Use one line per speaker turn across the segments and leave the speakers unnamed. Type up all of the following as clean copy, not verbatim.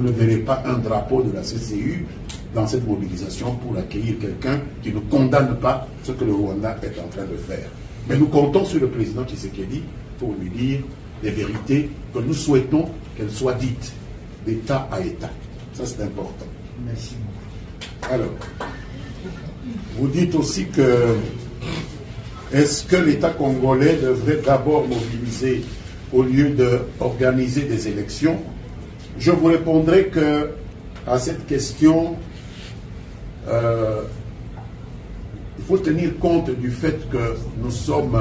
vous ne verrez pas un drapeau de la CCU dans cette mobilisation pour accueillir quelqu'un qui ne condamne pas ce que le Rwanda est en train de faire. Mais nous comptons sur le président Tshisekedi pour lui dire des vérités que nous souhaitons qu'elles soient dites d'État à État. Ça, c'est important.
Merci beaucoup.
Alors, vous dites aussi que est-ce que l'État congolais devrait d'abord mobiliser au lieu d'organiser des élections? Je vous répondrai que à cette question, il faut tenir compte du fait que nous sommes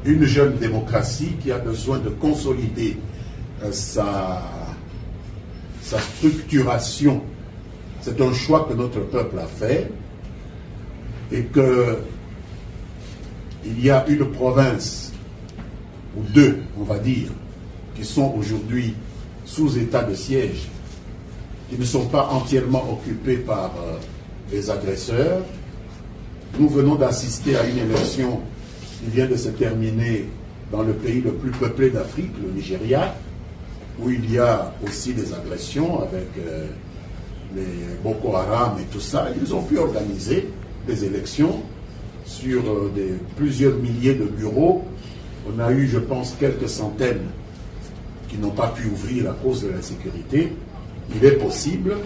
une jeune démocratie qui a besoin de consolider sa structuration. C'est un choix que notre peuple a fait et que il y a une province ou deux, on va dire, qui sont aujourd'hui sous état de siège, qui ne sont pas entièrement occupés par les agresseurs. Nous venons d'assister à une élection qui vient de se terminer dans le pays le plus peuplé d'Afrique, le Nigeria, où il y a aussi des agressions avec les Boko Haram et tout ça. Ils ont pu organiser des élections sur plusieurs milliers de bureaux. On a eu, je pense, quelques centaines qui n'ont pas pu ouvrir à cause de l'insécurité. Il est possible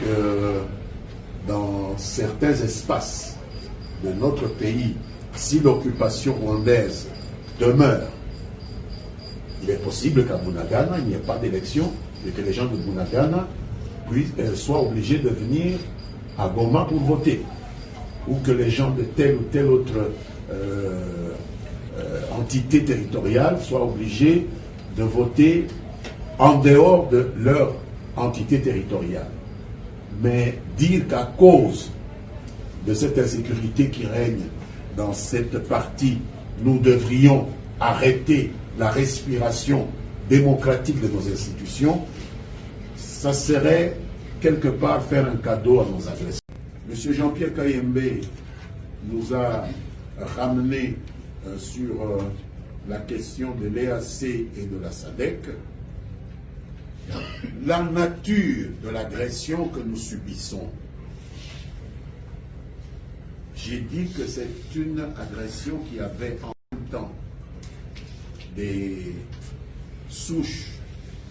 que dans certains espaces de notre pays, si l'occupation rwandaise demeure, il est possible qu'à Bunagana, il n'y ait pas d'élection et que les gens de Bunagana soient obligés de venir à Goma pour voter, ou que les gens de telle ou telle autre entité territoriale soient obligés de voter en dehors de leur entité territoriale. Mais dire qu'à cause de cette insécurité qui règne dans cette partie, nous devrions arrêter la respiration démocratique de nos institutions, ça serait quelque part faire un cadeau à nos agresseurs. M. Jean-Pierre Kayembe nous a ramené sur la question de l'EAC et de la SADC. La nature de l'agression que nous subissons, j'ai dit que c'est une agression qui avait en même temps des souches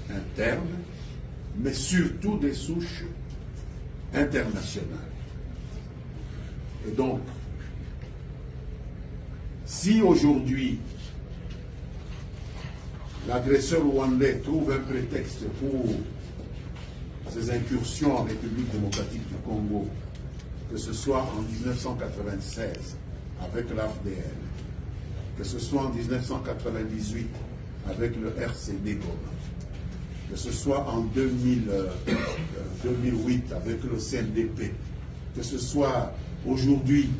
internes, mais surtout des souches internationales. Et donc, si aujourd'hui l'agresseur rwandais trouve un prétexte pour ses incursions en République démocratique du Congo, que ce soit en 1996 avec l'AFDL, que ce soit en 1998 avec le RCD Goma, que ce soit en 2008 avec le CNDP, que ce soit aujourd'hui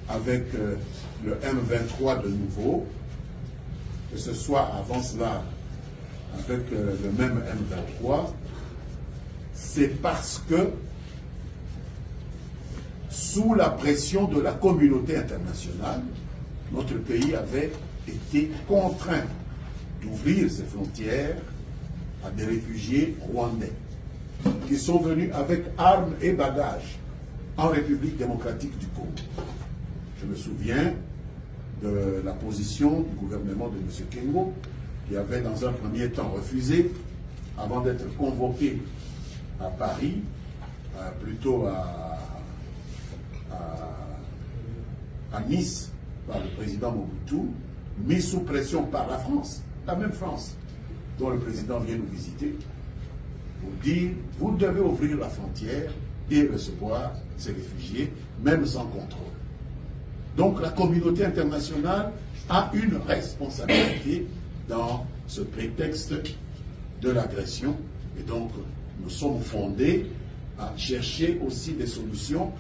avec le M23 de nouveau, que ce soit avant cela avec le même M23, c'est parce que sous la pression de la communauté internationale, notre pays avait été contraint d'ouvrir ses frontières à des réfugiés rwandais qui sont venus avec armes et bagages en République démocratique du Congo. Je me souviens de la position du gouvernement de M. Kengo, qui avait dans un premier temps refusé, avant d'être convoqué à Paris, plutôt à Nice, par le président Mobutu, mis sous pression par la France, la même France, dont le président vient nous visiter, pour dire, vous devez ouvrir la frontière et recevoir ces réfugiés, même sans contrôle. Donc la communauté internationale a une responsabilité dans ce prétexte de l'agression. Et donc nous sommes fondés à chercher aussi des solutions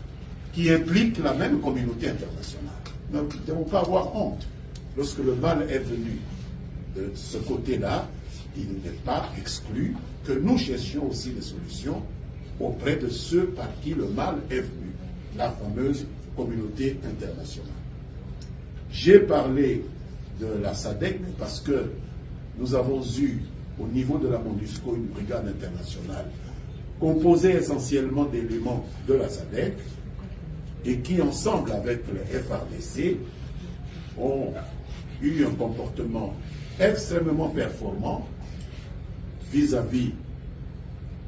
qui impliquent la même communauté internationale. Nous ne devons pas avoir honte. Lorsque le mal est venu de ce côté-là, il n'est pas exclu que nous cherchions aussi des solutions auprès de ceux par qui le mal est venu, la fameuse communauté internationale. J'ai parlé de la SADC parce que nous avons eu au niveau de la MONUSCO une brigade internationale composée essentiellement d'éléments de la SADC et qui, ensemble avec le FARDC, ont eu un comportement extrêmement performant vis-à-vis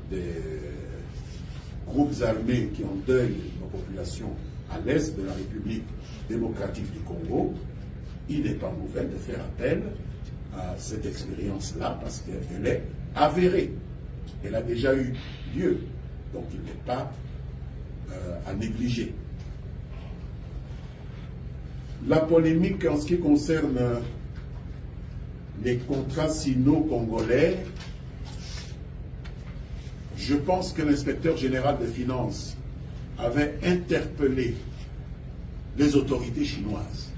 des groupes armés qui endeuillent nos populations à l'est de la République démocratique du Congo. Il n'est pas mauvais de faire appel à cette expérience-là parce qu'elle est avérée. Elle a déjà eu lieu. Donc il n'est pas à négliger. La polémique en ce qui concerne les contrats sino-congolais, je pense que l'inspecteur général des finances avait interpellé les autorités chinoises.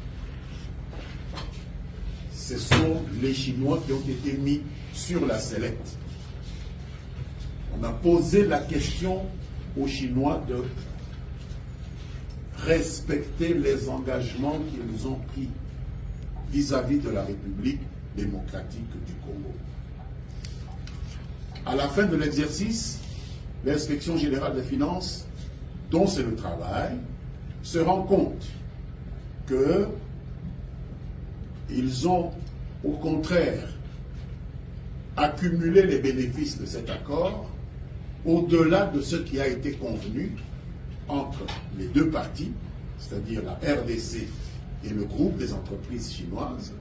Ce sont les Chinois qui ont été mis sur la sellette. On a posé la question aux Chinois de respecter les engagements qu'ils ont pris vis-à-vis de la République démocratique du Congo. À la fin de l'exercice, l'inspection générale des finances, dont c'est le travail, se rend compte qu'ils ont au contraire accumulé les bénéfices de cet accord au-delà de ce qui a été convenu entre les deux parties, c'est-à-dire la RDC et le groupe des entreprises chinoises,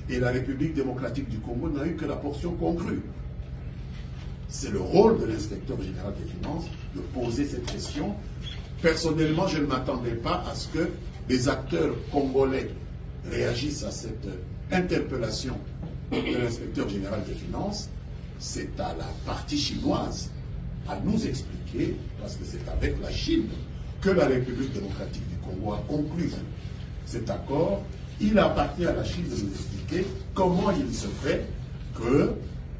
et la République démocratique du Congo n'a eu que la portion congrue. C'est le rôle de l'inspecteur général des finances de poser cette question. Personnellement, je ne m'attendais pas à ce que les acteurs congolais réagissent à cette interpellation de l'inspecteur général des finances. C'est à la partie chinoise à nous expliquer, parce que c'est avec la Chine que la République démocratique du Congo a conclu cet accord. Il appartient à la Chine de nous expliquer comment il se fait que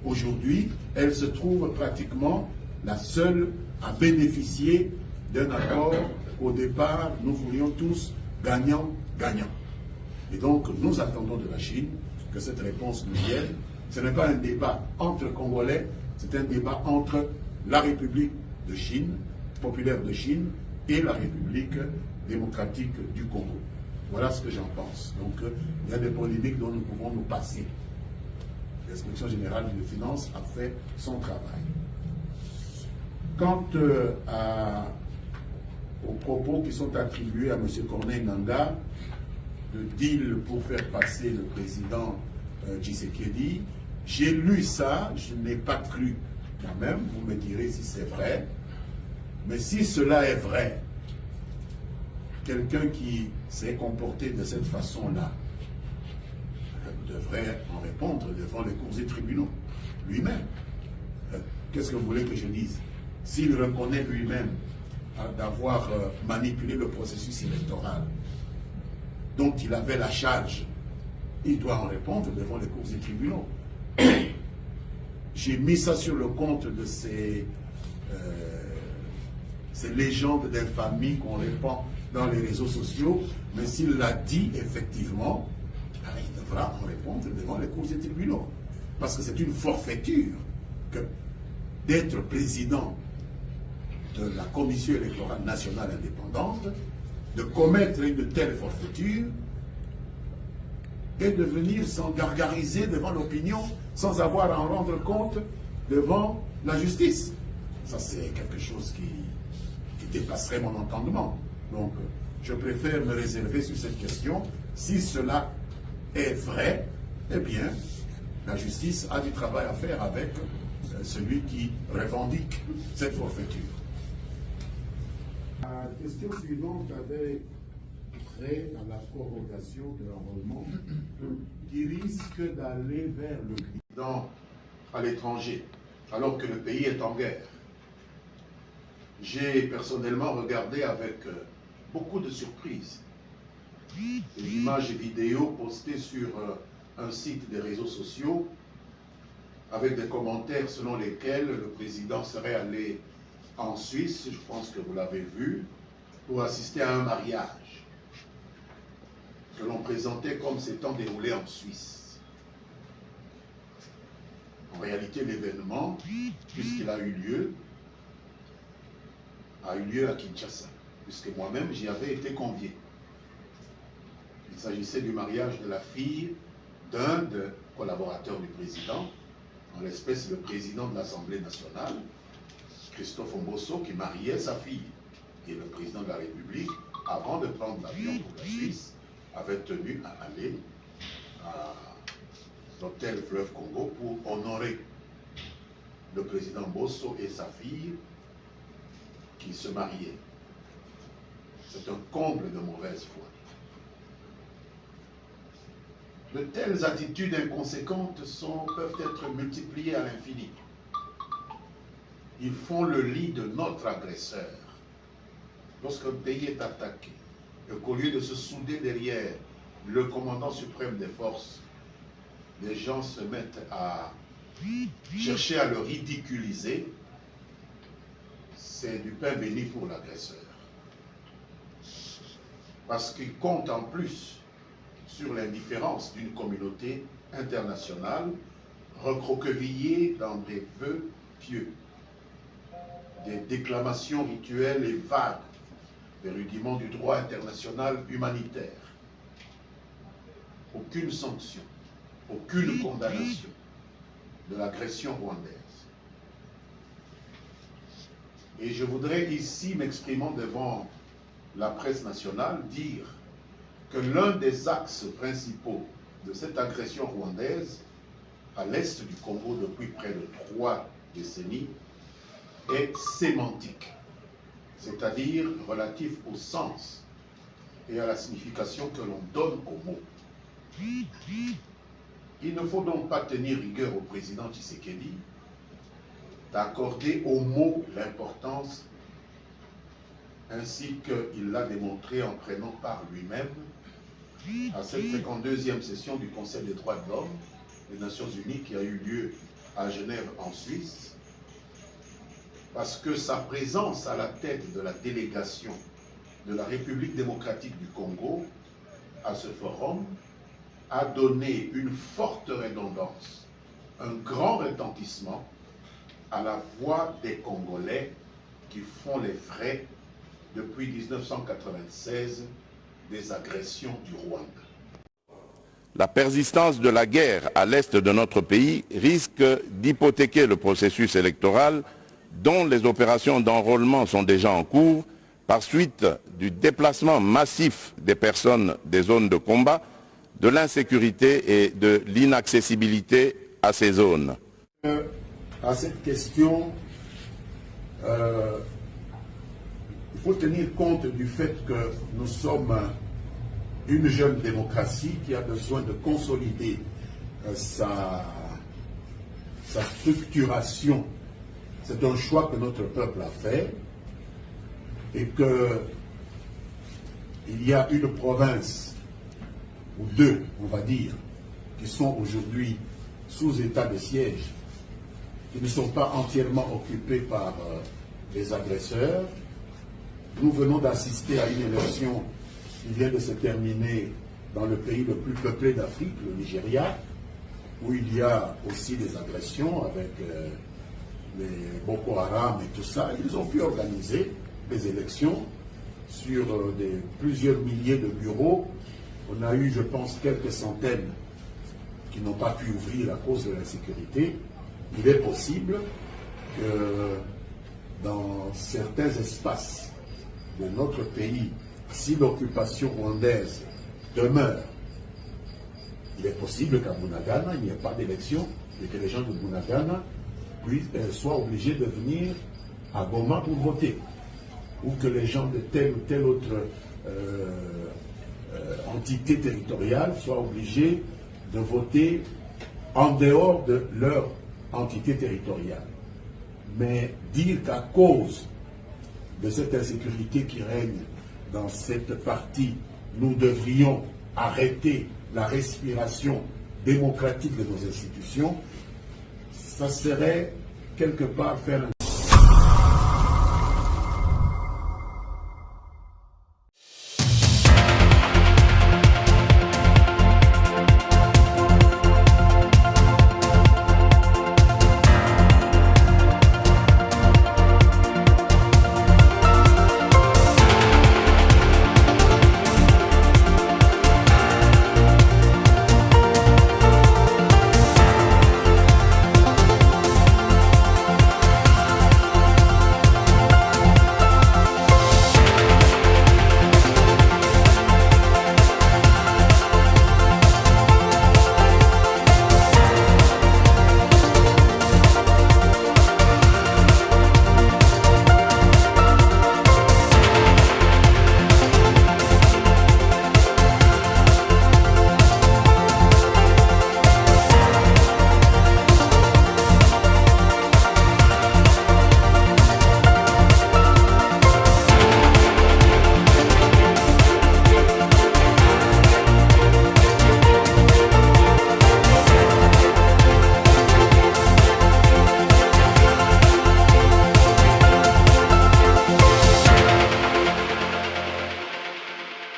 aujourd'hui, elle se trouve pratiquement la seule à bénéficier d'un accord. Au départ, nous voulions tous gagnant-gagnant. Et donc, nous attendons de la Chine que cette réponse nous vienne. Ce n'est pas un débat entre Congolais, c'est un débat entre la République de Chine, populaire de Chine, et la République démocratique du Congo. Voilà ce que j'en pense. Donc, il y a des polémiques dont nous pouvons nous passer. L'inspection générale des finances a fait son travail. Quant aux propos qui sont attribués à M. Corneille Nangaa, de deal pour faire passer le président Tshisekedi, j'ai lu ça, je n'ai pas cru quand même, vous me direz si c'est vrai, mais si cela est vrai, quelqu'un qui s'est comporté de cette façon-là devrait en répondre devant les cours et tribunaux, lui-même. Qu'est-ce que vous voulez que je dise? S'il reconnaît lui-même d'avoir manipulé le processus électoral dont il avait la charge, il doit en répondre devant les cours et tribunaux. J'ai mis ça sur le compte de ces légendes d'infamie qu'on répand dans les réseaux sociaux, mais s'il l'a dit effectivement, il devra en répondre devant les cours et tribunaux. Parce que c'est une forfaiture que d'être président de la Commission électorale nationale indépendante, de commettre une telle forfaiture et de venir s'en gargariser devant l'opinion sans avoir à en rendre compte devant la justice. Ça, c'est quelque chose qui dépasserait mon entendement. Donc, je préfère me réserver sur cette question. Si cela est vrai, eh bien, la justice a du travail à faire avec celui qui revendique cette forfaiture. La question suivante avait trait à la prorogation de l'enrôlement qui risque d'aller vers le bilan à l'étranger, alors que le pays est en guerre. J'ai personnellement regardé avec beaucoup de surprise les images et vidéos postées sur un site des réseaux sociaux avec des commentaires selon lesquels le président serait allé en Suisse, je pense que vous l'avez vu, pour assister à un mariage que l'on présentait comme s'étant déroulé en Suisse. En réalité, l'événement, puisqu'il a eu lieu à Kinshasa, puisque moi-même j'y avais été convié. Il s'agissait du mariage de la fille d'un des collaborateurs du président, en l'espèce le président de l'Assemblée nationale, Christophe Mbosso, qui mariait sa fille. Et le président de la République, avant de prendre l'avion pour la Suisse, avait tenu à aller à l'hôtel Fleuve Congo pour honorer le président Mbosso et sa fille qui se mariaient. C'est un comble de mauvaise foi. De telles attitudes inconséquentes peuvent être multipliées à l'infini. Ils font le lit de notre agresseur. Lorsqu'un pays est attaqué, et qu'au lieu de se souder derrière le commandant suprême des forces, les gens se mettent à chercher à le ridiculiser, c'est du pain béni pour l'agresseur. Parce qu'il compte en plus sur l'indifférence d'une communauté internationale recroquevillée dans des vœux pieux, des déclamations rituelles et vagues, des rudiments du droit international humanitaire. Aucune sanction, aucune condamnation de l'agression rwandaise. Et je voudrais ici, m'exprimant devant la presse nationale, dire que l'un des axes principaux de cette agression rwandaise à l'est du Congo depuis près de 3 décennies est sémantique, c'est-à-dire relatif au sens et à la signification que l'on donne aux mots. Il ne faut donc pas tenir rigueur au président Tshisekedi d'accorder aux mots l'importance ainsi qu'il l'a démontré en prenant part lui-même à cette 52e session du Conseil des droits de l'homme des Nations Unies qui a eu lieu à Genève en Suisse, parce que sa présence à la tête de la délégation de la République démocratique du Congo à ce forum a donné une forte redondance, un grand retentissement à la voix des Congolais qui font les frais depuis 1996 des agressions du Rwanda.
La persistance de la guerre à l'est de notre pays risque d'hypothéquer le processus électoral dont les opérations d'enrôlement sont déjà en cours par suite du déplacement massif des personnes des zones de combat, de l'insécurité et de l'inaccessibilité à ces zones.
À cette question, il faut tenir compte du fait que nous sommes une jeune démocratie qui a besoin de consolider sa structuration. C'est un choix que notre peuple a fait et qu'il y a une province, ou deux, on va dire, qui sont aujourd'hui sous état de siège, qui ne sont pas entièrement occupés par les agresseurs. Nous venons d'assister à une élection qui vient de se terminer dans le pays le plus peuplé d'Afrique, le Nigeria, où il y a aussi des agressions avec les Boko Haram et tout ça. Ils ont pu organiser des élections sur plusieurs milliers de bureaux. On a eu, je pense, quelques centaines qui n'ont pas pu ouvrir à cause de l'insécurité. Il est possible que dans certains espaces de notre pays, si l'occupation rwandaise demeure, il est possible qu'à Bunagana, il n'y ait pas d'élection et que les gens de Bunagana soient obligés de venir à Goma pour voter. Ou que les gens de telle ou telle autre entité territoriale soient obligés de voter en dehors de leur entité territoriale. Mais dire qu'à cause de cette insécurité qui règne dans cette partie, nous devrions arrêter la respiration démocratique de nos institutions, ça serait quelque part faire un